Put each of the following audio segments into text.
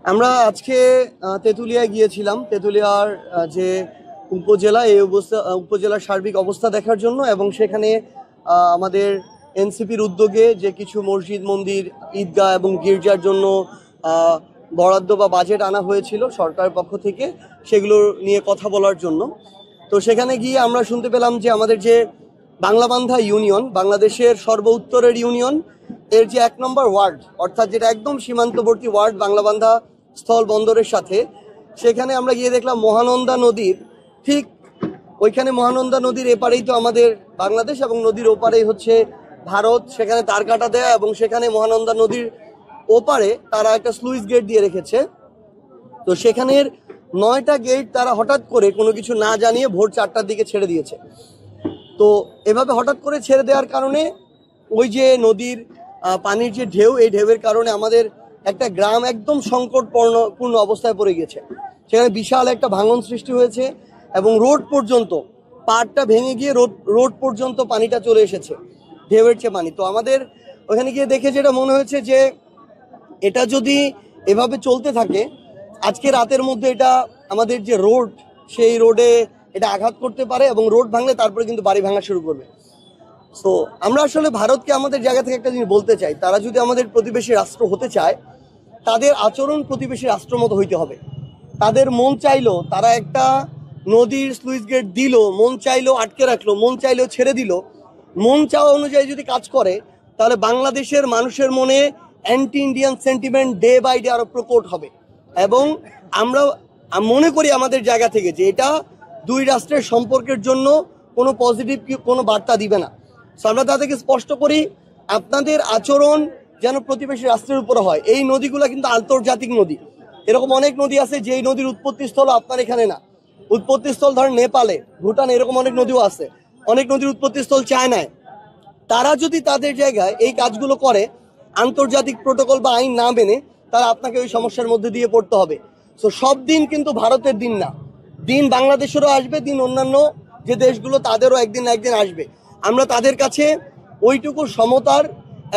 আমরা আজকে তেঁতুলিয়ায় গিয়েছিলাম। তেঁতুলিয়ার যে উপজেলা, এই উপজেলার সার্বিক অবস্থা দেখার জন্য, এবং সেখানে আমাদের এনসিপির উদ্যোগে যে কিছু মসজিদ, মন্দির, ঈদগাহ এবং গির্জার জন্য আহ, বরাদ্দ বা বাজেট আনা হয়েছিল সরকারের পক্ষ থেকে, সেগুলো নিয়ে কথা বলার জন্য। তো সেখানে গিয়ে আমরা শুনতে পেলাম যে আমাদের যে বাংলাবান্ধা ইউনিয়ন, বাংলাদেশের সর্ব উত্তরের ইউনিয়ন, এর যে 1 নম্বর ওয়ার্ড, অর্থাৎ যেটা একদম সীমান্তবর্তী ওয়ার্ড বাংলাবান্ধা স্থল বন্দরের সাথে, সেখানে আমরা গিয়ে দেখলাম মহানন্দা নদীর ঠিক ওইখানে, মহানন্দা নদীর এপারেই তো আমাদের বাংলাদেশ এবং নদীর ওপারেই হচ্ছে ভারত। সেখানে তার কাটা দেয়া, এবং সেখানে মহানন্দা নদীর ওপারে তারা একটা স্লুইস গেট দিয়ে রেখেছে। তো সেখানের 9টা গেট তারা হঠাৎ করে কোনো কিছু না জানিয়ে ভোর 4টার দিকে ছেড়ে দিয়েছে। তো এভাবে হঠাৎ করে ছেড়ে দেওয়ার কারণে ওই যে নদীর পানির যে ঢেউ, এই ঢেউয়ের কারণে আমাদের একটা গ্রাম একদম সংকটপূর্ণ অবস্থায় পড়ে গেছে। সেখানে বিশাল একটা ভাঙন সৃষ্টি হয়েছে, এবং রোড পর্যন্ত, পাড়টা ভেঙে গিয়ে রোড পর্যন্ত পানিটা চলে এসেছে, ঢেউয়ের চেয়ে পানি। তো আমাদের ওখানে গিয়ে দেখে যেটা মনে হয়েছে যে এটা যদি এভাবে চলতে থাকে, আজকে রাতের মধ্যে এটা আমাদের যে রোড, সেই রোডে এটা আঘাত করতে পারে, এবং রোড ভাঙলে তারপরে কিন্তু বাড়ি ভাঙা শুরু করবে। তো আমরা আসলে ভারতকে আমাদের জায়গা থেকে একটা জিনিস বলতে চাই, তারা যদি আমাদের প্রতিবেশী রাষ্ট্র হতে চায়, তাদের আচরণ প্রতিবেশী রাষ্ট্র মতো হইতে হবে। তাদের মন চাইলো তারা একটা নদীর স্লুইস গেট দিল, মন চাইলো আটকে রাখলো, মন চাইলো ছেড়ে দিল, মন চাওয়া অনুযায়ী যদি কাজ করে, তাহলে বাংলাদেশের মানুষের মনে anti Indian sentiment day by day আরো প্রকট হবে। এবং আমরা মনে করি আমাদের জায়গা থেকে যে এটা দুই রাষ্ট্রের সম্পর্কের জন্য কোনো পজিটিভ কোনো বার্তা দিবে না। সো আমরা তাদেরকে স্পষ্ট করি, আপনাদের আচরণ যেন প্রতিবেশী রাষ্ট্রের উপরে হয়। এই নদীগুলো কিন্তু আন্তর্জাতিক নদী। এরকম অনেক নদী আছে যেই নদীর উৎপত্তিস্থল আপনার এখানে না, উৎপত্তিস্থল ধরেন নেপালে, ভুটানে, এরকম অনেক নদীও আছে। অনেক নদীর উৎপত্তিস্থল চায়নায়। তারা যদি তাদের জায়গায় এই কাজগুলো করে, আন্তর্জাতিক প্রোটোকল বা আইন না মেনে, তারা আপনাকে ওই সমস্যার মধ্যে দিয়ে পড়তে হবে। সো সব দিন কিন্তু ভারতের দিন না, দিন বাংলাদেশেরও আসবে, দিন অন্যান্য যে দেশগুলো তাদেরও একদিন না একদিন আসবে। আমরা তাদের কাছে ওইটুকু সমতার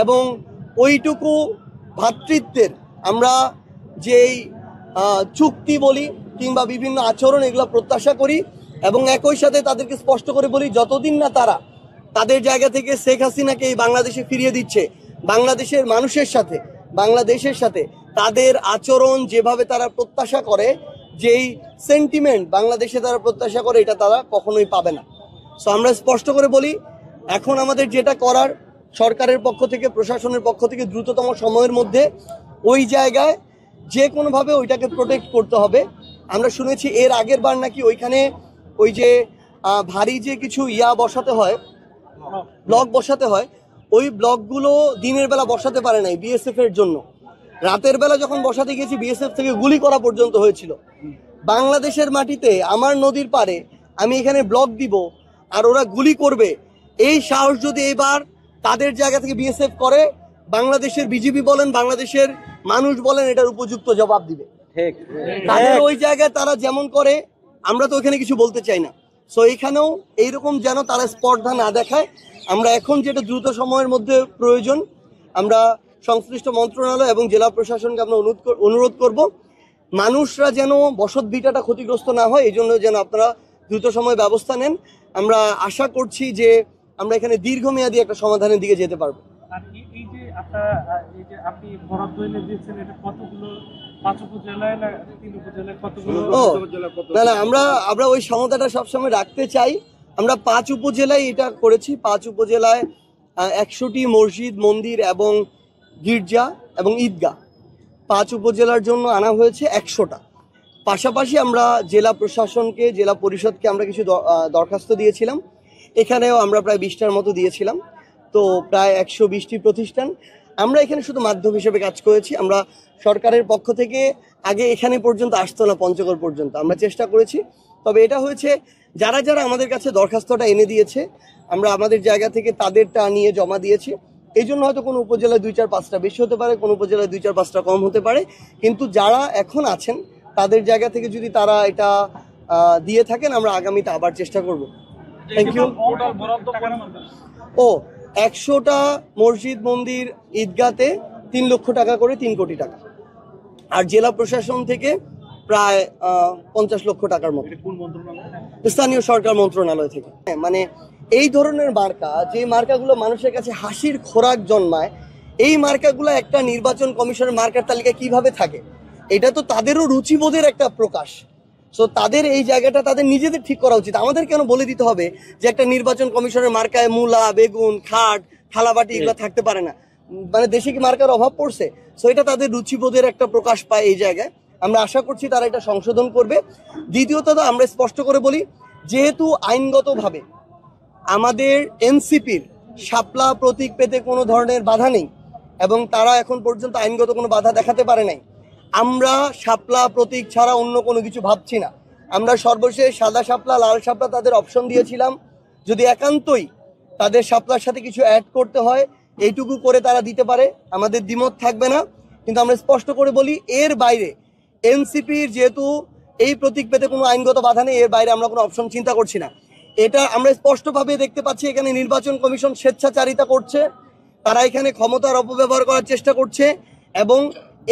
এবং ওইটুকু ভ্রাতৃত্বের, আমরা যেই চুক্তি বলি কিংবা বিভিন্ন আচরণ, এগুলো প্রত্যাশা করি। এবং একই সাথে তাদেরকে স্পষ্ট করে বলি, যতদিন না তারা তাদের জায়গা থেকে শেখ হাসিনাকে এই বাংলাদেশে ফিরিয়ে দিচ্ছে, বাংলাদেশের মানুষের সাথে, বাংলাদেশের সাথে তাদের আচরণ যেভাবে তারা প্রত্যাশা করে, যেই সেন্টিমেন্ট বাংলাদেশে তারা প্রত্যাশা করে, এটা তারা কখনোই পাবে না। সো আমরা স্পষ্ট করে বলি, এখন আমাদের যেটা করার, সরকারের পক্ষ থেকে, প্রশাসনের পক্ষ থেকে দ্রুততম সময়ের মধ্যে ওই জায়গায় যে কোনোভাবে ওইটাকে প্রোটেক্ট করতে হবে। আমরা শুনেছি এর আগের বার নাকি ওইখানে ওই যে ভারী যে কিছু বসাতে হয়, ব্লক বসাতে হয়, ওই ব্লকগুলো দিনের বেলা বসাতে পারে নাই বিএসএফ এর জন্য। রাতের বেলা যখন বসাতে গেছি, বিএসএফ থেকে গুলি করা পর্যন্ত হয়েছিল। বাংলাদেশের মাটিতে, আমার নদীর পারে আমি এখানে ব্লক দিব আর ওরা গুলি করবে, এই সাহস যদি এবার তাদের জায়গা থেকে বিএসএফ করে, বাংলাদেশের বিজিবি বলেন, বাংলাদেশের মানুষ বলেন, এটার উপযুক্ত জবাব দিবে। তাদের ওই জায়গায় তারা যেমন করে, আমরা তো ওখানে কিছু বলতে চাই না। সো এখানেও এইরকম যেন তারা স্পর্ধা না দেখায়। আমরা এখন যেটা দ্রুত সময়ের মধ্যে প্রয়োজন, আমরা সংশ্লিষ্ট মন্ত্রণালয় এবং জেলা প্রশাসনকে আমরা অনুরোধ করব, মানুষরা যেন বসত ভিটাটা ক্ষতিগ্রস্ত না হয়, এই জন্য যেন আপনারা দ্রুত সময় ব্যবস্থা নেন। আমরা আশা করছি যে আমরা এখানে দীর্ঘমেয়াদী একটা সমাধানের দিকে যেতে পারবো। আপনি বরাদ্দ এনে দিয়েছেন, এটা কতগুলো, 5 উপজেলায় না 3 উপজেলায়, কতগুলো? না, আমরা ওই সমতাটা সবসময় রাখতে চাই। আমরা 5 উপজেলায় এটা করেছি। 5 উপজেলায় 100টি মসজিদ, মন্দির এবং গির্জা এবং ঈদগাহ 5 উপজেলার জন্য আনা হয়েছে 100টা। পাশাপাশি আমরা জেলা প্রশাসনকে, জেলা পরিষদকে আমরা কিছু দরখাস্ত দিয়েছিলাম। এখানেও আমরা প্রায় 20টার মতো দিয়েছিলাম। তো প্রায় 120টি প্রতিষ্ঠান। আমরা এখানে শুধু মাধ্যম হিসেবে কাজ করেছি। আমরা সরকারের পক্ষ থেকে আগে এখানে পর্যন্ত আসতো না, পঞ্চগড় পর্যন্ত আমরা চেষ্টা করেছি। তবে এটা হয়েছে, যারা যারা আমাদের কাছে দরখাস্তটা এনে দিয়েছে, আমরা আমাদের জায়গা থেকে তাদেরটা নিয়ে জমা দিয়েছি। এই জন্য হয়তো কোনো উপজেলায় 2-4-5টা বেশি হতে পারে, কোনো উপজেলায় 2-4-5টা কম হতে পারে। কিন্তু যারা এখন আছেন তাদের জায়গা থেকে যদি তারা এটা দিয়ে থাকেন, আমরা আগামীতে আবার চেষ্টা করব। Thank you. ও 100টা মসজিদ, মন্দির, ঈদগাতে 3 লক্ষ টাকা করে, 3 কোটি টাকা। আর জেলা প্রশাসন থেকে প্রায় 50 লক্ষ টাকার মতো স্থানীয় সরকার মন্ত্রণালয় থেকে। মানে এই ধরনের মার্কা, যে মার্কাগুলো মানুষের কাছে হাসির খোরাক জন্মায়, এই মার্কাগুলো একটা নির্বাচন কমিশনের মার্কার তালিকায় কিভাবে থাকে? এটা তো তাদেরও রুচিবোধের একটা প্রকাশ। সো তাদের এই জায়গাটা তাদের নিজেদের ঠিক করা উচিত। আমাদের কেন বলে দিতে হবে যে একটা নির্বাচন কমিশনের মার্কায় মূলা, বেগুন, খাট, থালাবাটি এগুলো থাকতে পারে না? মানে দেশে কি মার্কার অভাব পড়ছে? সো এটা তাদের রুচিবোধের একটা প্রকাশ পায় এই জায়গায়। আমরা আশা করছি তারা এটা সংশোধন করবে। দ্বিতীয়ত আমরা স্পষ্ট করে বলি, যেহেতু আইনগতভাবে আমাদের এনসিপির শাপলা প্রতীক পেতে কোনো ধরনের বাধা নেই এবং তারা এখন পর্যন্ত আইনগত কোনো বাধা দেখাতে পারে নাই, আমরা শাপলা প্রতীক ছাড়া অন্য কোনো কিছু ভাবছি না। আমরা সর্বশেষ সাদা শাপলা, লাল শাপলা তাদের অপশন দিয়েছিলাম। যদি একান্তই তাদের শাপলার সাথে কিছু অ্যাড করতে হয়, এইটুকু করে তারা দিতে পারে, আমাদের দ্বিমত থাকবে না। কিন্তু আমরা স্পষ্ট করে বলি, এর বাইরে এনসিপির যেহেতু এই প্রতীক পেতে কোনো আইনগত বাধা নেই, এর বাইরে আমরা কোনো অপশন চিন্তা করছি না। এটা আমরা স্পষ্টভাবে দেখতে পাচ্ছি, এখানে নির্বাচন কমিশন স্বেচ্ছাচারিতা করছে, তারা এখানে ক্ষমতার অপব্যবহার করার চেষ্টা করছে এবং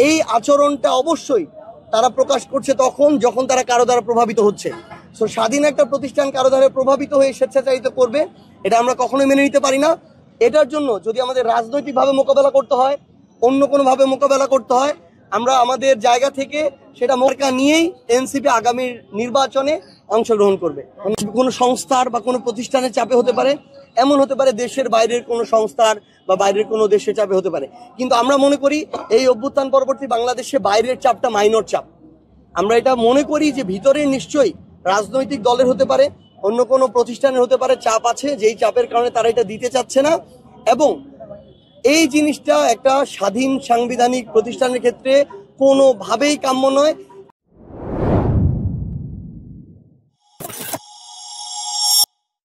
এই আচরণটা অবশ্যই তারা প্রকাশ করছে যখন তারা কারো দ্বারা প্রভাবিত হচ্ছে। সো স্বাধীন একটা প্রতিষ্ঠান কারো দ্বারা প্রভাবিত হয়ে স্বেচ্ছাচারিতা করবে, এটা আমরা কখনোই মেনে নিতে পারি না। এটার জন্য যদি আমাদের রাজনৈতিকভাবে মোকাবেলা করতে হয়, অন্য কোনোভাবে মোকাবেলা করতে হয়, আমরা আমাদের জায়গা থেকে সেটা মার্কা নিয়েই এনসিপি আগামীর নির্বাচনে অংশগ্রহণ করবে। কোনো সংস্থার বা কোনো প্রতিষ্ঠানের চাপে হতে পারে, এমন হতে পারে দেশের বাইরের কোনো সংস্থার বা বাইরের কোনো দেশের চাপে হতে পারে। কিন্তু আমরা মনে করি এই অভ্যুত্থান পরবর্তী বাংলাদেশে বাইরের চাপটা মাইনর চাপ। আমরা এটা মনে করি যে ভিতরে নিশ্চয়ই রাজনৈতিক দলের হতে পারে, অন্য কোনো প্রতিষ্ঠানের হতে পারে চাপ আছে, যেই চাপের কারণে তারা এটা দিতে চাচ্ছে না। এবং এই জিনিসটা একটা স্বাধীন সাংবিধানিক প্রতিষ্ঠানের ক্ষেত্রে কোনোভাবেই কাম্য নয়।